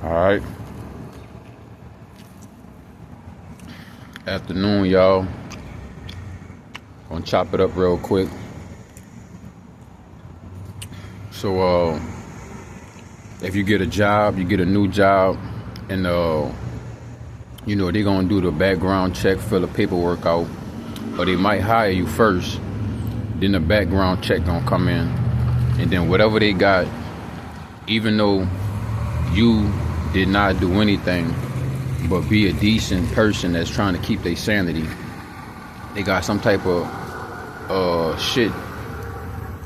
All right. Afternoon, y'all. Gonna chop it up real quick. So, if you get a job, you get a new job, and they're gonna do the background check, fill the paperwork out, or they might hire you first. Then the background check gonna come in, and then whatever they got, even though you did not do anything but be a decent person that's trying to keep their sanity, they got some type of shit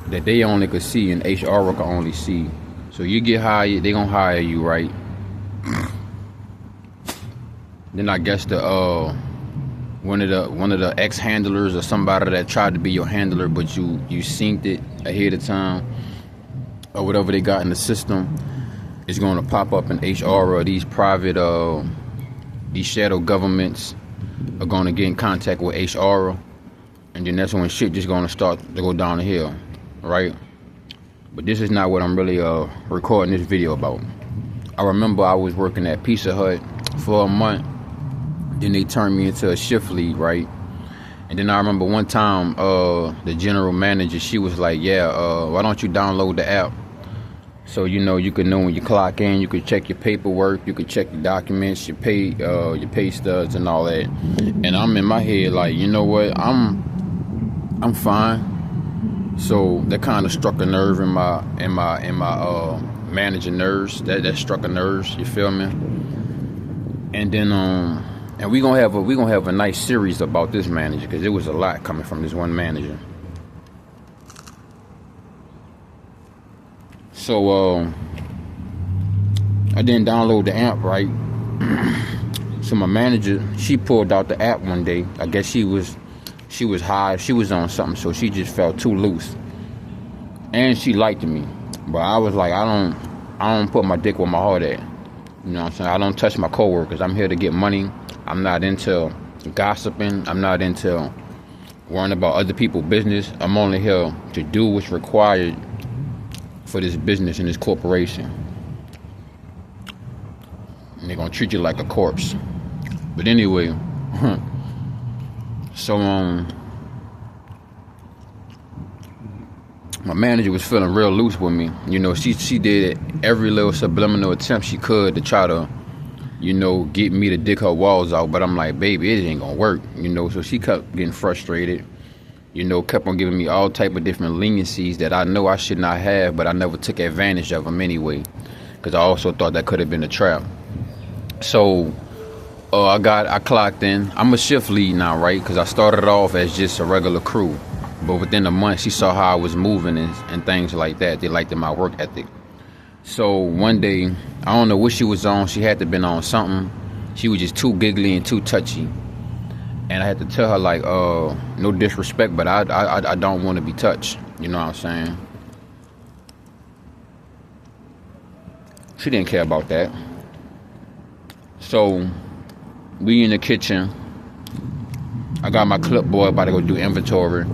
that they only could see and HR can only see. So you get hired, they gonna hire you, right? Then I guess the one of the ex-handlers or somebody that tried to be your handler, but you synced it ahead of time, or whatever they got in the system, is going to pop up in HR, or these private these shadow governments are going to get in contact with HR, and then that's when shit just going to start to go down the hill, right? But this is not what I'm really recording this video about. I remember I was working at Pizza Hut for a month. Then they turned me into a shift lead, right? And then I remember one time, the general manager, she was like, why don't you download the app? So, you could know when you clock in, you could check your paperwork, you could check your documents, your pay stubs and all that. And I'm in my head like, you know what, I'm fine. So that kind of struck a nerve in my manager nerves. That struck a nerves, you feel me? And then and we gonna have a nice series about this manager, because it was a lot coming from this one manager. So I didn't download the app, right? So my manager, she pulled out the app one day. I guess she was high, she was on something, so she just felt too loose. And she liked me, but I was like, I don't put my dick where my heart at. You know what I'm saying? I don't touch my coworkers. I'm here to get money. I'm not into gossiping. I'm not into worrying about other people's business. I'm only here to do what's required for this business and this corporation. And they're gonna treat you like a corpse. But anyway, so my manager was feeling real loose with me. She did every little subliminal attempt she could to try to, get me to dig her walls out. But I'm like, baby, it ain't gonna work. So she kept getting frustrated. Kept on giving me all type of different leniencies that I know I should not have, but I never took advantage of them anyway, because I also thought that could have been a trap. So I clocked in. I'm a shift lead now, right? Because I started off as just a regular crew. But within a month, she saw how I was moving and things like that. They liked my work ethic. So one day, I don't know what she was on. She had to have been on something. She was just too giggly and too touchy. And I had to tell her, like, no disrespect, but I don't want to be touched. You know what I'm saying? She didn't care about that. So we in the kitchen. I got my clipboard about to go do inventory.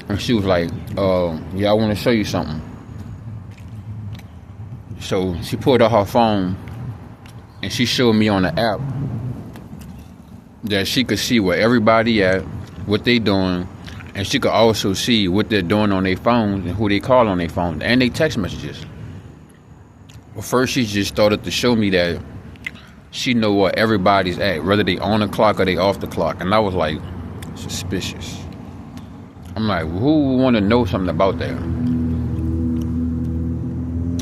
And she was like, I want to show you something. So she pulled out her phone and she showed me on the app that she could see where everybody at, what they doing, and she could also see what they're doing on their phones and who they call on their phones and their text messages. Well, first she just started to show me that she know where everybody's at, whether they on the clock or they off the clock. And I was like, suspicious. I'm like, who would want to know something about that?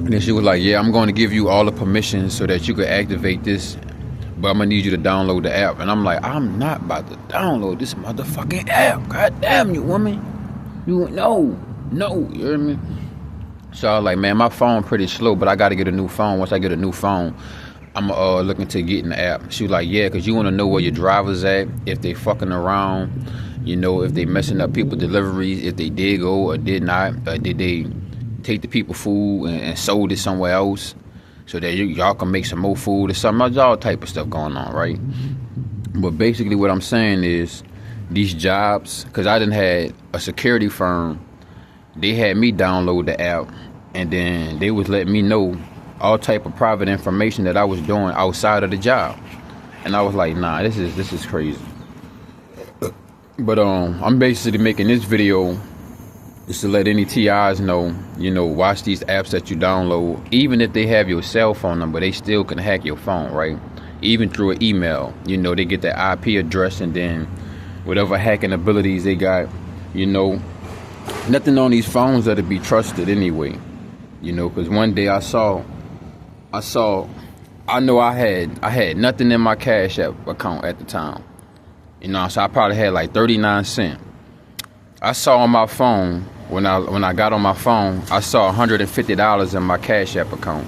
And then she was like, I'm going to give you all the permissions so that you could activate this, but I'm going to need you to download the app. And I'm like, I'm not about to download this motherfucking app. God damn you, woman. No, you hear me? So I was like, man, my phone pretty slow, but I got to get a new phone. Once I get a new phone, I'm looking to get in the app. She was like, because you want to know where your driver's at, if they fucking around, if they messing up people deliveries, if they did go or did not, or did they take the people food and sold it somewhere else so that y'all can make some more food or something. There's all type of stuff going on, right? But basically what I'm saying is these jobs, because I done had a security firm, they had me download the app, and then they was letting me know all type of private information that I was doing outside of the job. And I was like, nah, this is crazy. But I'm basically making this video just to let any TIs know, watch these apps that you download. Even if they have your cell phone number, they still can hack your phone, right? Even through an email, they get that IP address, and then whatever hacking abilities they got, nothing on these phones that'll be trusted anyway. Because one day I know I had nothing in my Cash App account at the time. So I probably had like 39 cents. I saw on my phone, when I got on my phone, I saw $150 in my Cash App account.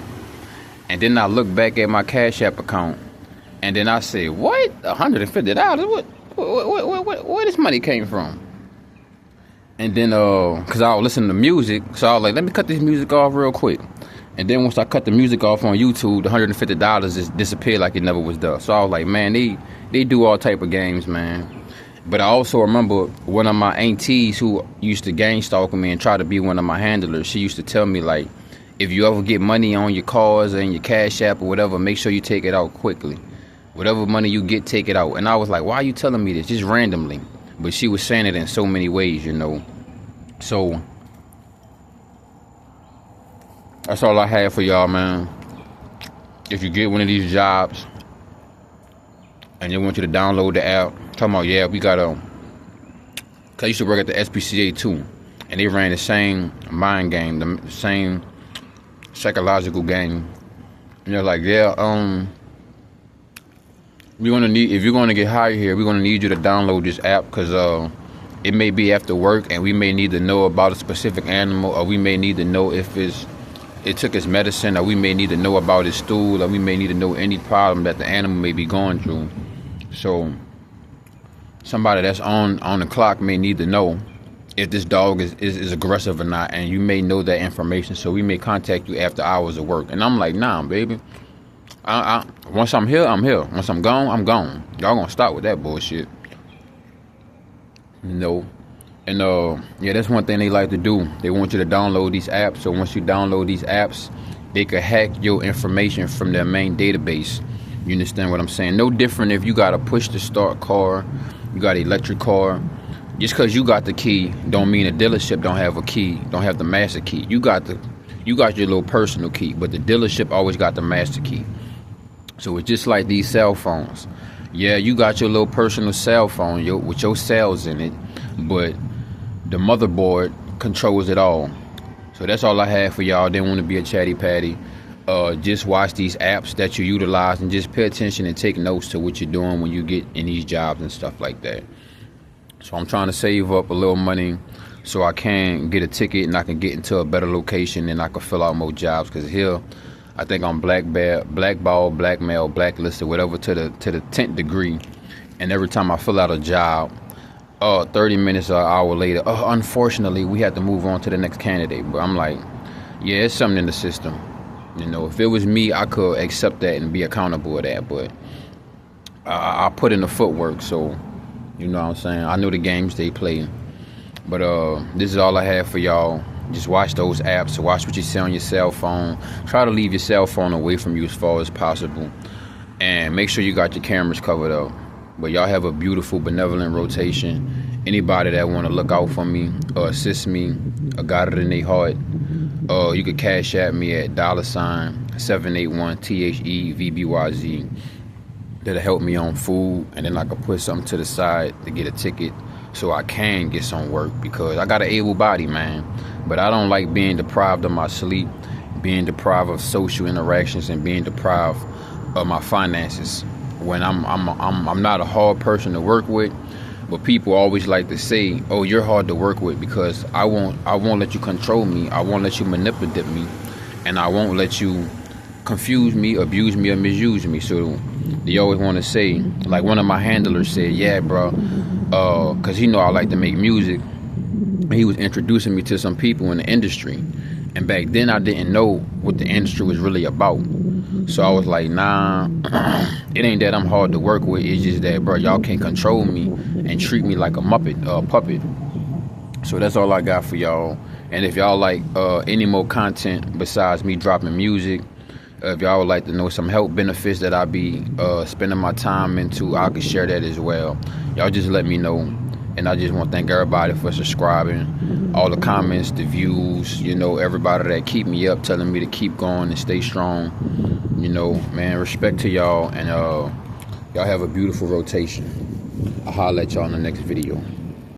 And then I looked back at my Cash App account, and then I said, what? $150? Where this money came from? And then, because I was listening to music, so I was like, let me cut this music off real quick. And then once I cut the music off on YouTube, the $150 just disappeared like it never was there. So I was like, man, they do all type of games, man. But I also remember one of my aunties who used to gang stalk me and try to be one of my handlers. She used to tell me, like, if you ever get money on your cards and your Cash App or whatever, make sure you take it out quickly. Whatever money you get, take it out. And I was like, why are you telling me this? Just randomly. But she was saying it in so many ways, So that's all I have for y'all, man. If you get one of these jobs and they want you to download the app, talking about, yeah, we got cause I used to work at the SPCA too, and they ran the same mind game, the same psychological game. And they're like, yeah, we're gonna need, if you're gonna get hired here, we're gonna need you to download this app, because it may be after work and we may need to know about a specific animal, or we may need to know if it took its medicine, or we may need to know about its stool, or we may need to know any problem that the animal may be going through. So somebody that's on the clock may need to know if this dog is aggressive or not, and you may know that information, so we may contact you after hours of work. And I'm like, nah, baby. Once I'm here, I'm here. Once I'm gone, I'm gone. Y'all gonna stop with that bullshit. And yeah, that's one thing they like to do. They want you to download these apps. So once you download these apps, they could hack your information from their main database. You understand what I'm saying? No different if you got a push to start car, you got an electric car. Just because you got the key don't mean a dealership don't have a key, don't have the master key. You got your little personal key, but the dealership always got the master key. So it's just like these cell phones. Yeah, you got your little personal cell phone with your cells in it, but the motherboard controls it all. So that's all I have for y'all. Didn't want to be a chatty patty. Just watch these apps that you utilize and just pay attention and take notes to what you're doing when you get in these jobs and stuff like that. So I'm trying to save up a little money so I can get a ticket and I can get into a better location and I can fill out more jobs, because here I think I'm blackballed, blackmailed, blacklisted, whatever, to the 10th degree. And every time I fill out a job, 30 minutes or an hour later, unfortunately, we had to move on to the next candidate. But I'm like, yeah, it's something in the system. If it was me, I could accept that and be accountable for that. But I put in the footwork, so you know what I'm saying? I know the games they play. But this is all I have for y'all. Just watch those apps. Watch what you see on your cell phone. Try to leave your cell phone away from you as far as possible. And make sure you got your cameras covered up. But y'all have a beautiful, benevolent rotation. Anybody that want to look out for me or assist me or got it in their heart, you could cash at me at $781-THEVBYZ. That'll help me on food. And then I could put something to the side to get a ticket so I can get some work, because I got an able body, man. But I don't like being deprived of my sleep, being deprived of social interactions, and being deprived of my finances. When I'm not a hard person to work with, but people always like to say, "Oh, you're hard to work with," because I won't let you control me. I won't let you manipulate me, and I won't let you confuse me, abuse me, or misuse me. So they always want to say, like one of my handlers said, "Yeah, bro," because he know I like to make music. He was introducing me to some people in the industry, and back then I didn't know what the industry was really about. So I was like, nah, it ain't that I'm hard to work with. It's just that, bro, y'all can't control me and treat me like a puppet. So that's all I got for y'all. And if y'all like any more content besides me dropping music, If y'all would like to know some health benefits that I be spending my time into, I could share that as well. Y'all just let me know. And I just want to thank everybody for subscribing, all the comments, the views, you know, everybody that keep me up, telling me to keep going and stay strong. You know, man, respect to y'all, and y'all have a beautiful rotation. I'll holler at y'all in the next video.